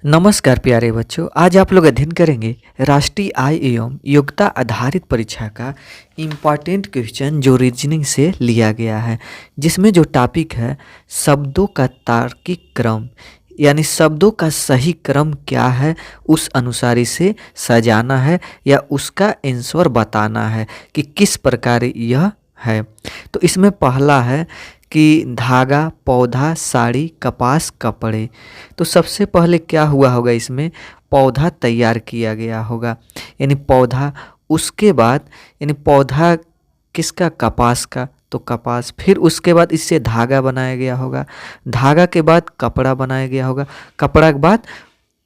नमस्कार प्यारे बच्चों, आज आप लोग अध्ययन करेंगे राष्ट्रीय आय एवं योग्यता आधारित परीक्षा का इम्पॉर्टेंट क्वेश्चन जो रीजनिंग से लिया गया है, जिसमें जो टॉपिक है शब्दों का तार्किक क्रम, यानी शब्दों का सही क्रम क्या है उस अनुसार इसे सजाना है या उसका आंसर बताना है कि किस प्रकार यह है। तो इसमें पहला है कि धागा, पौधा, साड़ी, कपास, कपड़े। तो सबसे पहले क्या हुआ होगा, इसमें पौधा तैयार किया गया होगा, यानी पौधा। उसके बाद यानी पौधा किसका? कपास का, तो कपास। फिर उसके बाद इससे धागा बनाया गया होगा, धागा के बाद कपड़ा बनाया गया होगा, कपड़ा के बाद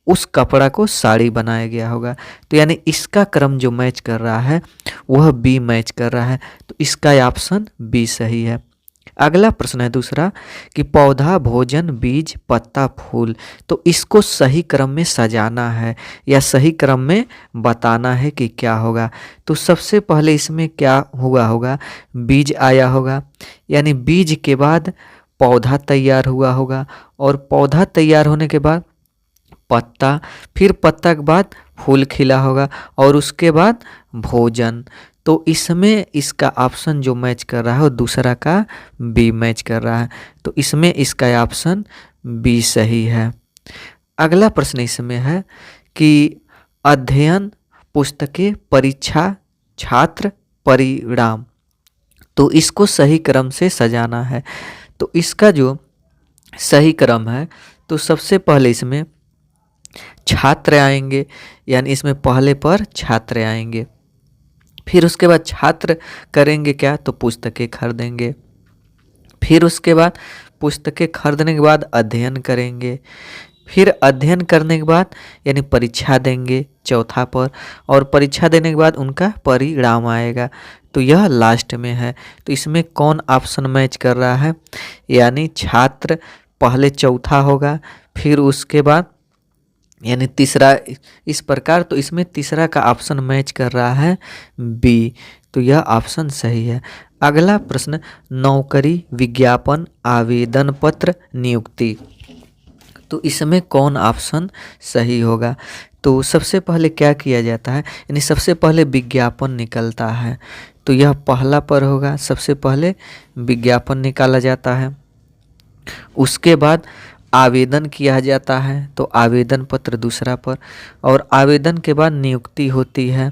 उस कपड़ा को साड़ी बनाया गया होगा। तो यानी इसका क्रम जो मैच कर रहा है वह बी मैच कर रहा है, तो इसका ऑप्शन बी सही है। अगला प्रश्न है दूसरा कि पौधा, भोजन, बीज, पत्ता, फूल। तो इसको सही क्रम में सजाना है या सही क्रम में बताना है कि क्या होगा। तो सबसे पहले इसमें क्या हुआ होगा, बीज आया होगा, यानी बीज के बाद पौधा तैयार हुआ होगा, और पौधा तैयार होने के बाद पत्ता, फिर पत्ता के बाद फूल खिला होगा, और उसके बाद भोजन। तो इसमें इसका ऑप्शन जो मैच कर रहा है वो दूसरा का बी मैच कर रहा है, तो इसमें इसका ऑप्शन बी सही है। अगला प्रश्न इसमें है कि अध्ययन, पुस्तकें, परीक्षा, छात्र, परिणाम। तो इसको सही क्रम से सजाना है। तो इसका जो सही क्रम है, तो सबसे पहले इसमें छात्र आएंगे, यानी इसमें पहले पर छात्र आएंगे। फिर उसके बाद छात्र करेंगे क्या, तो पुस्तकें खरीदेंगे। फिर उसके बाद पुस्तकें खरीदने के बाद अध्ययन करेंगे। फिर अध्ययन करने के बाद यानी परीक्षा देंगे चौथा पर, और परीक्षा देने के बाद उनका परिणाम आएगा। तो यह लास्ट में है। तो इसमें कौन ऑप्शन मैच कर रहा है, यानी छात्र पहले चौथा होगा, फिर उसके बाद यानी तीसरा, इस प्रकार। तो इसमें तीसरा का ऑप्शन मैच कर रहा है बी, तो यह ऑप्शन सही है। अगला प्रश्न, नौकरी, विज्ञापन, आवेदन पत्र, नियुक्ति। तो इसमें कौन ऑप्शन सही होगा। तो सबसे पहले क्या किया जाता है, यानी सबसे पहले विज्ञापन निकलता है, तो यह पहला पर होगा। सबसे पहले विज्ञापन निकाला जाता है, उसके बाद आवेदन किया जाता है, तो आवेदन पत्र दूसरा पर, और आवेदन के बाद नियुक्ति होती है,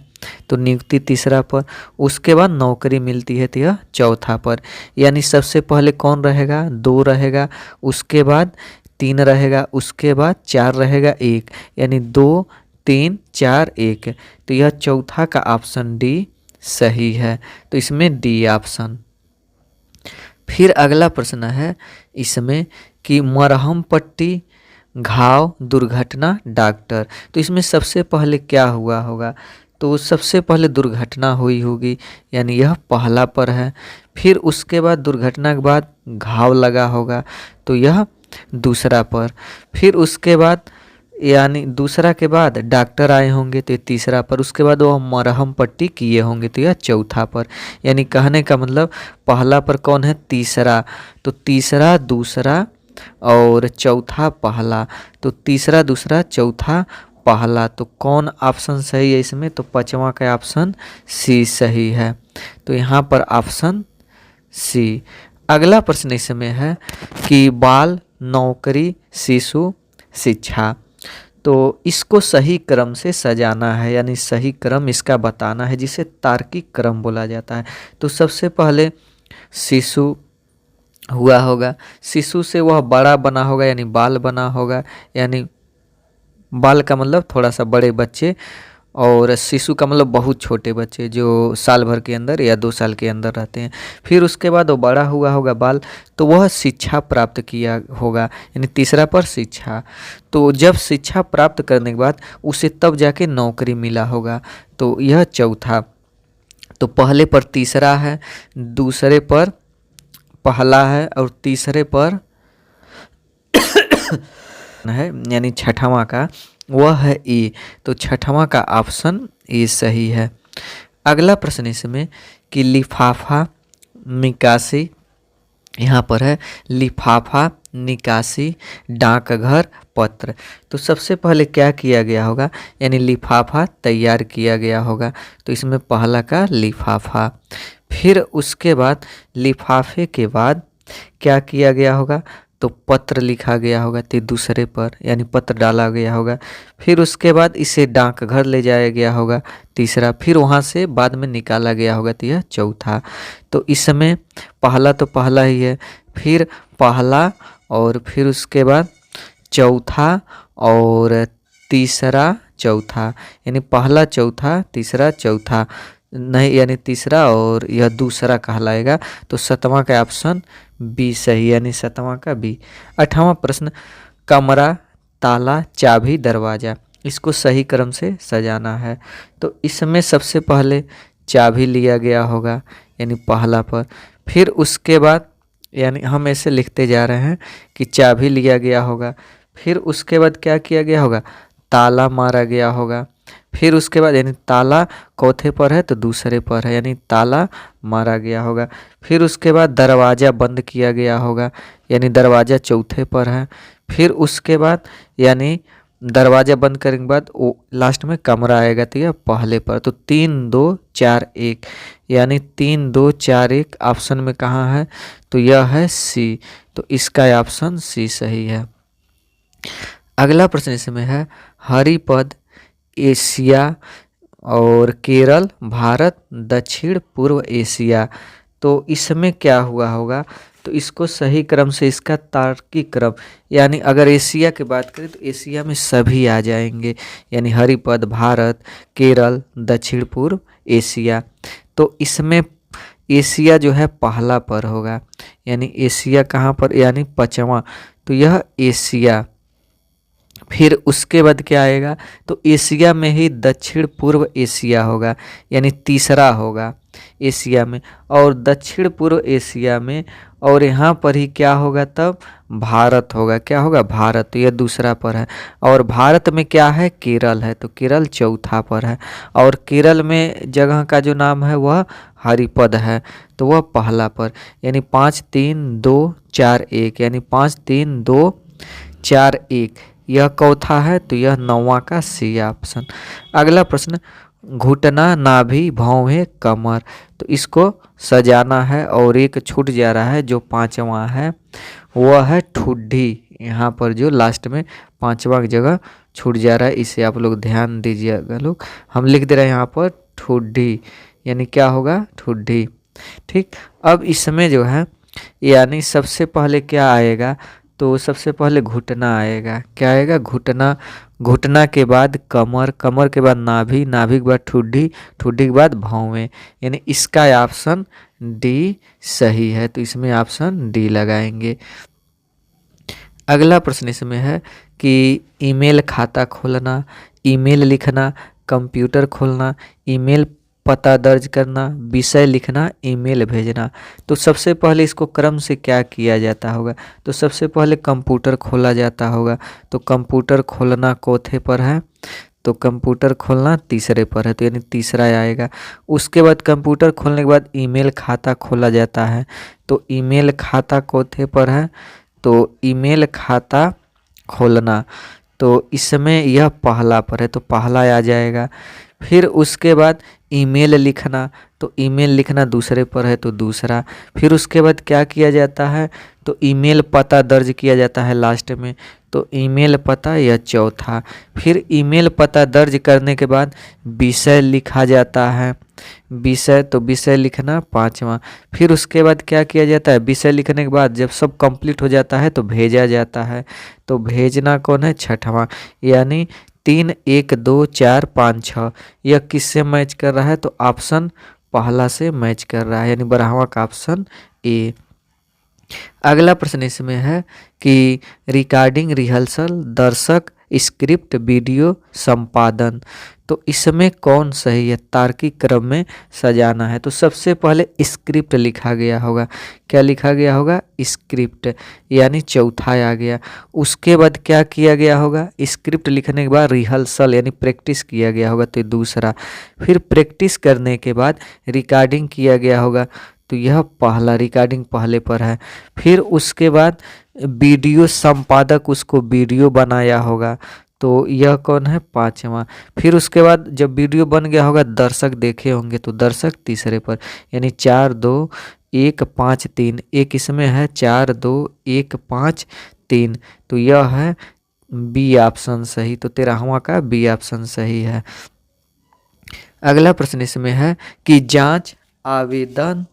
तो नियुक्ति तीसरा पर। उसके बाद नौकरी मिलती है, तो यह चौथा पर। यानी सबसे पहले कौन रहेगा, 2 रहेगा, उसके बाद 3 रहेगा, उसके बाद 4 रहेगा, 1, यानी 2 3 4 1। तो यह चौथा का ऑप्शन डी सही है, तो इसमें डी ऑप्शन। फिर अगला प्रश्न है इसमें कि मरहम पट्टी, घाव, दुर्घटना, डॉक्टर। तो इसमें सबसे पहले क्या हुआ होगा, तो सबसे पहले दुर्घटना हुई होगी, यानी यह पहला पर है। फिर उसके बाद दुर्घटना के बाद घाव लगा होगा, तो यह दूसरा पर। फिर उसके बाद यानी दूसरा के बाद डॉक्टर आए होंगे, तो ये तीसरा पर। उसके बाद वो मरहम पट्टी किए होंगे, तो यह चौथा पर। यानी कहने का मतलब पहला पर कौन है, तीसरा, तो तीसरा दूसरा और चौथा पहला, तो तीसरा दूसरा चौथा पहला। तो कौन ऑप्शन सही है इसमें, तो पांचवा का ऑप्शन सी सही है, तो यहाँ पर ऑप्शन सी। अगला प्रश्न इसमें है कि बाल, नौकरी, शिशु, शिक्षा। तो इसको सही क्रम से सजाना है, यानी सही क्रम इसका बताना है, जिसे तार्किक क्रम बोला जाता है। तो सबसे पहले शिशु हुआ होगा, शिशु से वह बड़ा बना होगा, यानी बाल बना होगा, यानी बाल का मतलब थोड़ा सा बड़े बच्चे, और शिशु का मतलब बहुत छोटे बच्चे जो साल भर के अंदर या 2 साल के अंदर रहते हैं। फिर उसके बाद वो बड़ा हुआ होगा बाल, तो वह शिक्षा प्राप्त किया होगा, यानी तीसरा पर शिक्षा। तो जब शिक्षा प्राप्त करने के बाद उसे तब जाके नौकरी मिला होगा, तो यह चौथा। तो पहले पर तीसरा है, दूसरे पर पहला है, और तीसरे पर है, यानी छठवां का वह है ए, तो छठवां का ऑप्शन ए सही है। अगला प्रश्न इसमें कि लिफाफा, निकासी, यहाँ पर है लिफाफा, निकासी, डाकघर, पत्र। तो सबसे पहले क्या किया गया होगा, यानी लिफाफा तैयार किया गया होगा। तो इसमें पहला का लिफाफा। फिर उसके बाद लिफाफे के बाद क्या किया गया होगा, तो पत्र लिखा गया होगा, तो दूसरे पर यानी पत्र डाला गया होगा। फिर उसके बाद इसे डाकघर ले जाया गया होगा, तीसरा। फिर वहाँ से बाद में निकाला गया होगा, तो यह चौथा। तो इसमें पहला तो पहला ही है, फिर पहला और फिर उसके बाद चौथा और तीसरा चौथा, यानी पहला चौथा तीसरा चौथा नहीं, यानी तीसरा और यह दूसरा कहलाएगा। तो सातवां का ऑप्शन बी सही, यानी सातवां का बी। 8वां प्रश्न, कमरा, ताला, चाबी, दरवाज़ा, इसको सही क्रम से सजाना है। तो इसमें सबसे पहले चाबी लिया गया होगा, यानी पहला पर। फिर उसके बाद यानी हम ऐसे लिखते जा रहे हैं कि चाबी लिया गया होगा। फिर उसके बाद क्या किया गया होगा, ताला मारा गया होगा। फिर उसके बाद यानी ताला चौथे पर है तो दूसरे पर है, यानी ताला मारा गया होगा। फिर उसके बाद दरवाज़ा बंद किया गया होगा, यानी दरवाज़ा चौथे पर है। फिर उसके बाद यानी दरवाज़ा बंद करने के बाद वो लास्ट में कमरा आएगा, तो यह पहले पर। तो 3 2 4 1, यानी 3 2 4 1 ऑप्शन में कहाँ है, तो यह है सी। तो इसका ऑप्शन सी सही है। अगला प्रश्न इसमें है, हरिपद एशिया और केरल भारत, दक्षिण पूर्व एशिया। तो इसमें क्या हुआ होगा, तो इसको सही क्रम से इसका तार्किक क्रम, यानी अगर एशिया की बात करें तो एशिया में सभी आ जाएंगे, यानी हरिपद भारत, केरल, दक्षिण पूर्व एशिया। तो इसमें एशिया जो है पहला पर होगा, यानी एशिया कहाँ पर, यानी 5वां। तो यह एशिया। फिर उसके बाद क्या आएगा, तो एशिया में ही दक्षिण पूर्व एशिया होगा, यानी तीसरा होगा एशिया में। और दक्षिण पूर्व एशिया में और यहाँ पर ही क्या होगा, तब भारत होगा। क्या होगा, भारत। तो यह दूसरा पर है। और भारत में क्या है, केरल है, तो केरल चौथा पर है। और केरल में जगह का जो नाम है वह हरिपद है, तो वह पहला पर, यानी 5 3 2 4 1, यानी 5 3 2 4 1, यह चौथा है। तो यह 9वां का सी ऑप्शन। अगला प्रश्न, घुटना, नाभि, भौहें, कमर। तो इसको सजाना है और एक छूट जा रहा है जो 5वां है, वह है ठुड्डी। यहाँ पर जो लास्ट में 5वां की जगह छूट जा रहा है, इसे आप लोग ध्यान दीजिएगा। लोग हम लिख दे रहे हैं यहाँ पर ठुड्डी, यानी क्या होगा, ठुड्डी। ठीक, अब इसमें जो है यानी सबसे पहले क्या आएगा, तो सबसे पहले घुटना आएगा। क्या आएगा, घुटना। घुटना के बाद कमर, कमर के बाद नाभि, नाभि के बाद ठुड्डी, ठुड्डी के बाद भौवें, यानी इसका ऑप्शन डी सही है। तो इसमें ऑप्शन डी लगाएंगे। अगला प्रश्न इसमें है कि ईमेल खाता खोलना, ईमेल लिखना, कंप्यूटर खोलना, ईमेल पता दर्ज करना, विषय लिखना, ईमेल भेजना। तो सबसे पहले इसको क्रम से क्या किया जाता होगा, तो सबसे पहले कंप्यूटर खोला जाता होगा। तो कंप्यूटर खोलना चौथे पर है, तो कंप्यूटर खोलना तीसरे पर है, तो यानी तीसरा आएगा। उसके बाद कंप्यूटर खोलने के बाद ईमेल खाता खोला जाता है, तो ईमेल खाता चौथे पर है, तो ईमेल खाता खोलना, तो इसमें यह पहला पर है, तो पहला आ जाएगा। फिर उसके बाद ईमेल लिखना, तो ईमेल लिखना दूसरे पर है, तो दूसरा। फिर उसके बाद क्या किया जाता है, तो ईमेल पता दर्ज किया जाता है लास्ट में, तो ईमेल पता यह चौथा। फिर ईमेल पता दर्ज करने के बाद विषय लिखा जाता है, विषय, तो विषय लिखना 5वां। फिर उसके बाद क्या किया जाता है, विषय लिखने के बाद जब सब कंप्लीट हो जाता है तो भेजा जाता है, तो भेजना कौन है, 6वां। यानी 3 1 2 4 5 6, यह किससे मैच कर रहा है, तो ऑप्शन पहला से मैच कर रहा है, यानी 12वां का ऑप्शन ए। अगला प्रश्न इसमें है कि रिकॉर्डिंग, रिहर्सल, दर्शक, स्क्रिप्ट, वीडियो, संपादन। तो इसमें कौन सही है, तार्किक क्रम में सजाना है। तो सबसे पहले स्क्रिप्ट लिखा गया होगा। क्या लिखा गया होगा, स्क्रिप्ट, यानी चौथा आ गया। उसके बाद क्या किया गया होगा, स्क्रिप्ट लिखने के बाद रिहर्सल यानी प्रैक्टिस किया गया होगा, तो दूसरा। फिर प्रैक्टिस करने के बाद रिकॉर्डिंग किया गया होगा, तो यह पहला, रिकॉर्डिंग पहले पर है। फिर उसके बाद वीडियो संपादक उसको वीडियो बनाया होगा, तो यह कौन है? पांचवा। फिर उसके बाद जब वीडियो बन गया होगा, दर्शक देखे होंगे, तो दर्शक तीसरे पर, यानी 4 2 1 5 3। एक इसमें है 4 2 1 5 3, तो यह है बी ऑप्शन सही। तो 13वां का बी ऑप्शन सही है। अगला प्रश्न इसमें है कि जांच, आवेदन,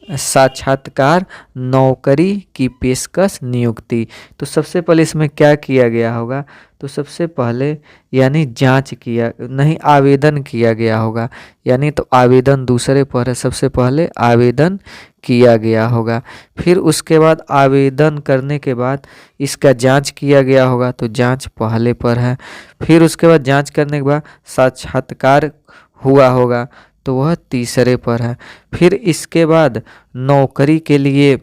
साक्षात्कार, नौकरी की पेशकश, नियुक्ति। तो सबसे पहले इसमें क्या किया गया होगा? तो सबसे पहले यानी जांच किया नहीं, आवेदन किया गया होगा, यानी तो आवेदन दूसरे पर है, सबसे पहले आवेदन किया गया होगा। फिर उसके बाद आवेदन करने के बाद इसका जांच किया गया होगा, तो जांच पहले पर है। फिर उसके बाद जांच करने के बाद साक्षात्कार हुआ होगा, तो वह तीसरे पर है। फिर इसके बाद नौकरी के लिए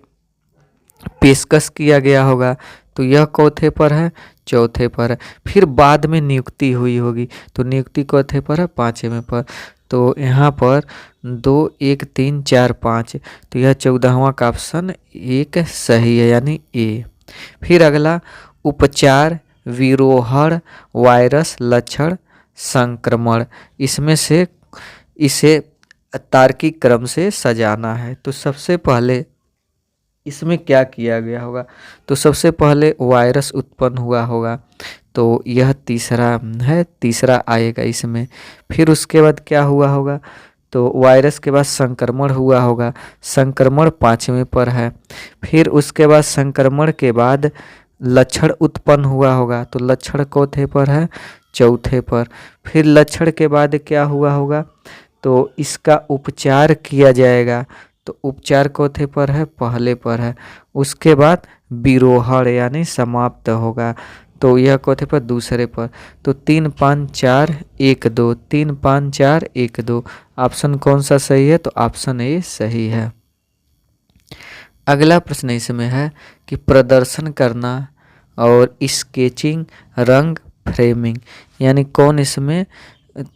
पेशकश किया गया होगा, तो यह चौथे पर है, चौथे पर है। फिर बाद में नियुक्ति हुई होगी, तो नियुक्ति चौथे पर है, पाँचवें पर। तो यहाँ पर 2 1 3 4 5, तो यह 14वां का ऑप्शन एक सही है, यानी ए। फिर अगला उपचार, विरोहण, वायरस, लक्षण, संक्रमण। इसमें से इसे तार्किक क्रम से सजाना है। तो सबसे पहले इसमें क्या किया गया होगा? तो सबसे पहले वायरस उत्पन्न हुआ होगा, तो यह तीसरा है, तीसरा आएगा इसमें। फिर उसके बाद क्या हुआ होगा? तो वायरस के बाद संक्रमण हुआ होगा, संक्रमण पाँचवें पर है। फिर उसके बाद संक्रमण के बाद लक्षण उत्पन्न हुआ होगा, तो लक्षण चौथे पर है, चौथे पर। फिर लक्षण के बाद क्या हुआ होगा? तो इसका उपचार किया जाएगा, तो उपचार चौथे पर है, पहले पर है। उसके बाद विरोहण यानी समाप्त होगा, तो यह चौथे पर, दूसरे पर। तो 3 5 4 1 2, 3 5 4 1 2। ऑप्शन कौन सा सही है? तो ऑप्शन ए सही है। अगला प्रश्न इसमें है कि प्रदर्शन करना और स्केचिंग, रंग, फ्रेमिंग, यानी कौन इसमें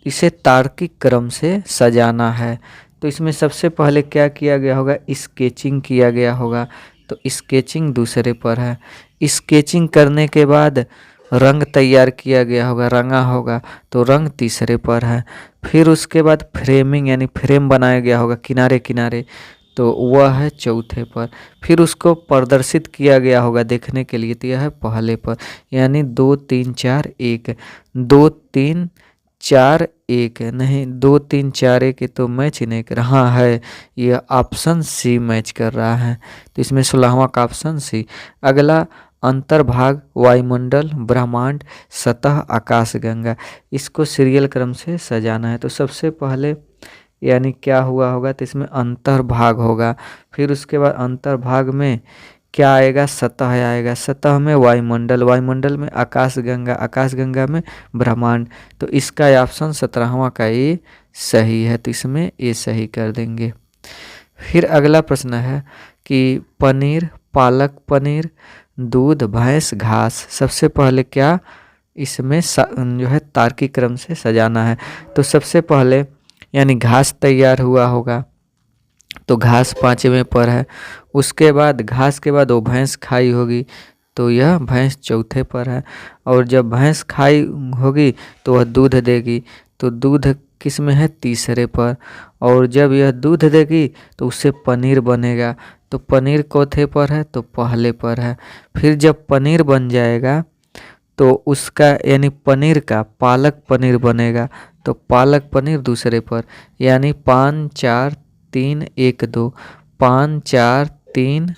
इसे तार्किक क्रम से सजाना है। तो इसमें सबसे पहले क्या किया गया होगा? स्केचिंग किया गया होगा, तो स्केचिंग दूसरे पर है। स्केचिंग करने के बाद रंग तैयार किया गया होगा, रंगा होगा, तो रंग तीसरे पर है। फिर उसके बाद फ्रेमिंग यानी फ्रेम बनाया गया होगा किनारे किनारे, तो वह है चौथे पर। फिर उसको प्रदर्शित किया गया होगा देखने के लिए, तो यह है पहले पर, यानी 2 3 4 1, 2 3 4 1 नहीं, 2 3 4 1 तो मैच ही नहीं कर रहा है, यह ऑप्शन सी मैच कर रहा है। तो इसमें 16वां का ऑप्शन सी। अगला अंतर्भाग, वायुमंडल, ब्रह्मांड, सतह, आकाशगंगा। इसको सीरियल क्रम से सजाना है। तो सबसे पहले यानी क्या हुआ होगा? तो इसमें अंतर्भाग होगा। फिर उसके बाद अंतर्भाग में क्या आएगा? सतह आएगा, सतह में वायुमंडल, वायुमंडल में आकाशगंगा, आकाशगंगा में ब्रह्मांड। तो इसका ऑप्शन 17वां का ए सही है, तो इसमें ए सही कर देंगे। फिर अगला प्रश्न है कि पनीर, पालक पनीर, दूध, भैंस, घास। सबसे पहले क्या इसमें जो है तार्किक क्रम से सजाना है। तो सबसे पहले यानी घास तैयार हुआ होगा, तो घास पाँचवें पर है। उसके बाद घास के बाद वो भैंस खाई होगी, तो यह भैंस चौथे पर है। और जब भैंस खाई होगी तो वह दूध देगी, तो दूध किस में है? तीसरे पर। और जब यह दूध देगी तो उससे पनीर बनेगा, तो पनीर चौथे पर है, तो पहले पर है। फिर जब पनीर बन जाएगा तो उसका यानी पनीर का पालक पनीर बनेगा, तो पालक पनीर दूसरे पर, यानी 5 4 3 1 2, 5 4 3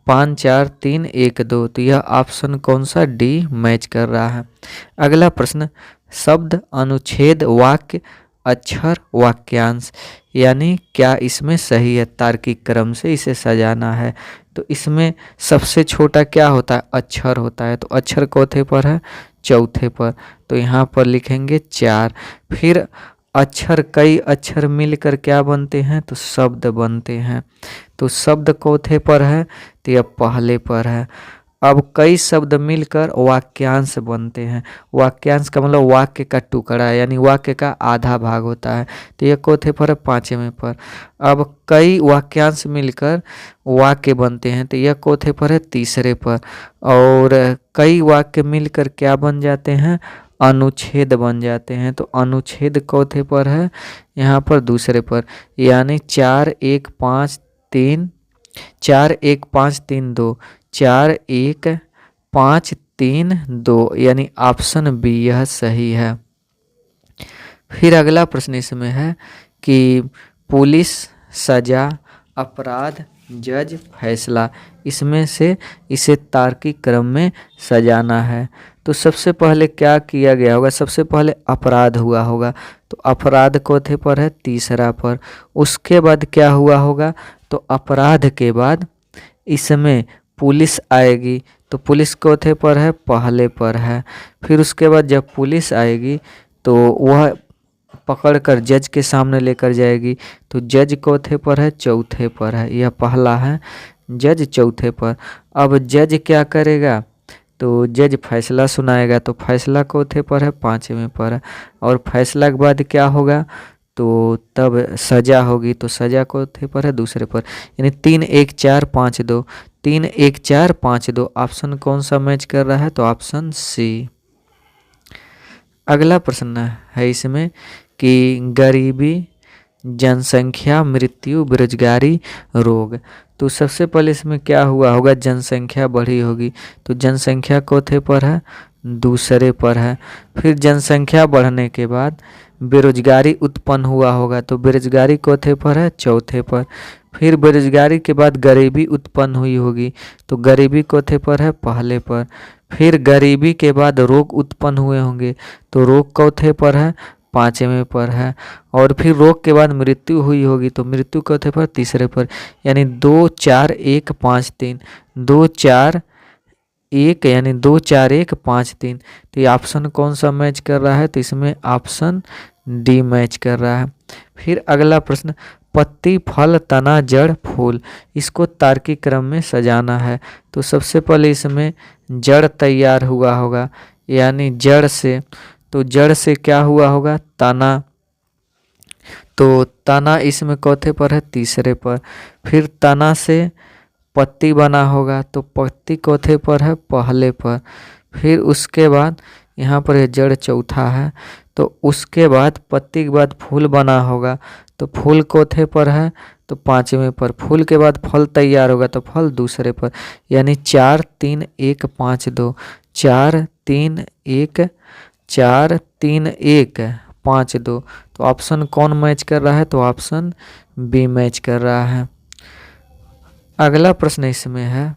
5 4 3 1 2। तो यह ऑप्शन कौन सा? डी मैच कर रहा है। अगला प्रश्न, शब्द, अनुच्छेद, वाक्य, अक्षर, वाक्यांश, यानी क्या इसमें सही है? तार्किक क्रम से इसे सजाना है। तो इसमें सबसे छोटा क्या होता है? अक्षर होता है, तो अक्षर चौथे पर है, चौथे पर। तो यहाँ पर लिखेंगे 4। फिर अक्षर, कई अक्षर मिलकर क्या बनते हैं? तो शब्द बनते हैं, तो शब्द चौथे पर है, तो यह पहले पर है। अब कई शब्द मिलकर वाक्यांश बनते हैं। वाक्यांश का मतलब वाक्य का टुकड़ा है, यानी वाक्य का आधा भाग होता है। तो ये चौथे पर है, पांचवें पर। अब कई वाक्यांश मिलकर वाक्य बनते हैं, तो यह चौथे पर है, तीसरे पर। और कई वाक्य मिलकर क्या बन जाते हैं, अनुच्छेद बन जाते हैं। तो अनुच्छेद चौथे पर है, यहाँ पर दूसरे पर। यानी 4 1 5 3 4 1 5 3 2 4 1 5 3 2, यानी ऑप्शन बी यह सही है। फिर अगला प्रश्न इसमें है कि पुलिस, सजा, अपराध, जज, फैसला, इसमें से इसे तार्किक क्रम में सजाना है। तो सबसे पहले क्या किया गया होगा, सबसे पहले अपराध हुआ होगा। तो अपराध चौथे पर है, तीसरा पर। उसके बाद क्या हुआ होगा, तो अपराध के बाद इसमें पुलिस आएगी। तो पुलिस चौथे पर है, पहले पर है। फिर उसके बाद जब पुलिस आएगी तो वह पकड़कर जज के सामने लेकर जाएगी। तो जज चौथे पर है, चौथे पर है। यह पहला है, जज चौथे पर। अब जज क्या करेगा, तो जज फैसला सुनाएगा। तो फैसला चौथे पर है, पांचवें पर है। और फैसला के बाद क्या होगा, तो तब सजा होगी। तो सजा चौथे पर है, दूसरे पर। यानी 3 1 4 5 2, 3 1 4 5 2, ऑप्शन कौन सा मैच कर रहा है, तो ऑप्शन सी। अगला प्रश्न है इसमें कि गरीबी, जनसंख्या, मृत्यु, बेरोजगारी, रोग। तो सबसे पहले इसमें क्या हुआ होगा, जनसंख्या बढ़ी होगी। तो जनसंख्या चौथे पर है, दूसरे पर है। फिर जनसंख्या बढ़ने के बाद बेरोजगारी उत्पन्न हुआ होगा। तो बेरोजगारी चौथे पर है, चौथे पर। फिर बेरोजगारी के बाद गरीबी उत्पन्न हुई होगी। तो गरीबी चौथे पर है, पहले पर। फिर गरीबी के बाद रोग उत्पन्न हुए होंगे। तो रोग चौथे पर है, पांचवें पर है। और फिर रोग के बाद मृत्यु हुई होगी। तो मृत्यु चौथे पर, तीसरे पर। यानी 2 4 1 5 3, 2 4 1, यानी 2 4 1 5 3। तो ये ऑप्शन कौन सा मैच कर रहा है, तो इसमें ऑप्शन डी मैच कर रहा है। फिर अगला प्रश्न, पत्ती, फल, तना, जड़, फूल, इसको तार्किक क्रम में सजाना है। तो सबसे पहले इसमें जड़ तैयार हुआ होगा, यानी जड़ से। तो जड़ से क्या हुआ होगा, तना। तो तना इसमें चौथे पर है, तीसरे पर। फिर तना से पत्ती बना होगा। तो पत्ती चौथे पर है, पहले पर। फिर उसके बाद यहाँ पर जड़ चौथा है। तो उसके बाद पत्ती के बाद फूल बना होगा। तो फूल चौथे पर है, तो पांचवें पर। फूल के बाद फल तैयार होगा। तो फल दूसरे पर। यानी 4 3 1 5 2, 4 3 1 4 3 1 5 2। तो ऑप्शन कौन मैच कर रहा है, तो ऑप्शन बी मैच कर रहा है। अगला प्रश्न इसमें है